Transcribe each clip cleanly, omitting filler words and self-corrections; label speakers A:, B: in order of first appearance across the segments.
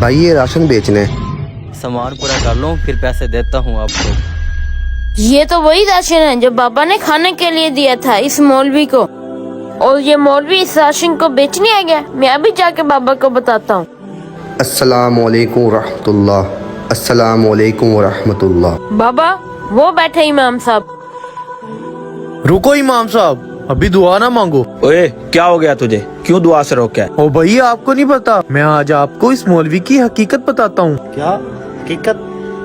A: भाई ये राशन बेचने।
B: सामान पूरा कर लो फिर पैसे देता हूँ आपको।
C: ये तो वही राशन है जो बाबा ने खाने के लिए दिया था इस मौलवी को, और ये मौलवी इस राशन को बेचने आ गया। मैं अभी जाके बाबा को बताता हूँ।
A: अस्सलामु अलैकुम रहमतुल्लाह, अस्सलामु अलैकुम रहमतुल्लाह।
C: बाबा वो बैठे इमाम साहब।
D: रुको इमाम साहब, अभी दुआ ना मांगो।
E: ओए क्या हो गया तुझे, क्यों दुआ से रोका है?
D: ओ भैया आपको नहीं पता, मैं आज आपको इस मौलवी की हकीकत बताता हूँ।
F: क्या हकीकत?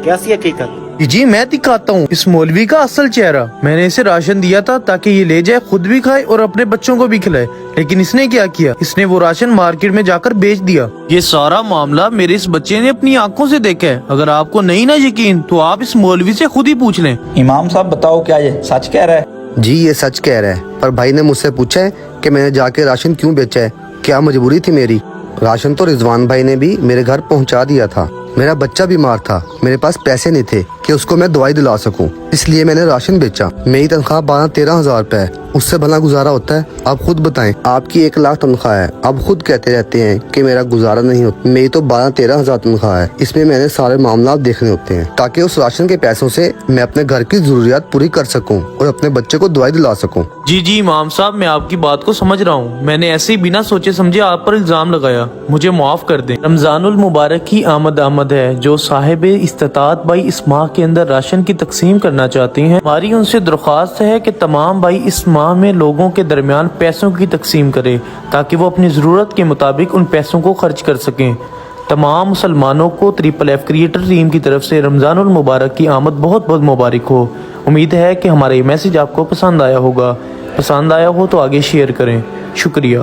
F: कैसी हकीकत?
D: जी मैं दिखाता हूँ इस मौलवी का असल चेहरा। मैंने इसे राशन दिया था ताकि ये ले जाए, खुद भी खाए और अपने बच्चों को भी खिलाए, लेकिन इसने क्या किया, इसने वो राशन मार्केट में जाकर बेच दिया। ये सारा मामला मेरे इस बच्चे ने अपनी आंखों से देखा है। अगर आपको नहीं ना यकीन तो आप इस मौलवी से खुद ही पूछ लें।
E: इमाम साहब बताओ, क्या ये सच कह रहा है?
A: जी ये सच कह रहा है, पर भाई ने मुझसे पूछा है कि मैंने जाके राशन क्यों बेचा है, क्या मजबूरी थी मेरी। राशन तो रिजवान भाई ने भी मेरे घर पहुंचा दिया था। मेरा बच्चा बीमार था, मेरे पास पैसे नहीं थे कि उसको मैं दवाई दिला सकूं, इसलिए मैंने राशन बेचा। मेरी तनख्वाह 12-13 हजार रुपए है, उससे भला गुजारा होता है? आप खुद बताएं। आपकी 1 लाख तनख्वाह है, आप खुद कहते रहते हैं कि मेरा गुजारा नहीं होता। मेरी तो 12-13 हजार तनख्वाह है, इसमें मैंने सारे मामला देखने होते हैं ताकि उस राशन के पैसों से मैं अपने घर की जरूरियात पूरी कर सकूं और अपने बच्चे को दवाई दिला सकूं।
D: जी इमाम साहब, मैं आपकी बात को समझ रहा हूँ। मैंने ऐसे ही बिना सोचे समझे आप पर इल्जाम लगाया, मुझे माफ कर दें। रमजानुल मुबारक की आमद है। जो साहिब इस्तात भाई इस माह के अंदर राशन की तकसीम करना चाहती हैं, हमारी उनसे दरख्वास्त है कि तमाम भाई इस माह में लोगों के दरमियान पैसों की तकसीम करें ताकि वो अपनी ज़रूरत के मुताबिक उन पैसों को खर्च कर सकें। तमाम मुसलमानों को FFF क्रिएटर टीम की तरफ से रमजानुल मुबारक की आमद बहुत बहुत मुबारक हो। उम्मीद है कि हमारा ये मैसेज आपको पसंद आया होगा। पसंद आया हो तो आगे शेयर करें। शुक्रिया।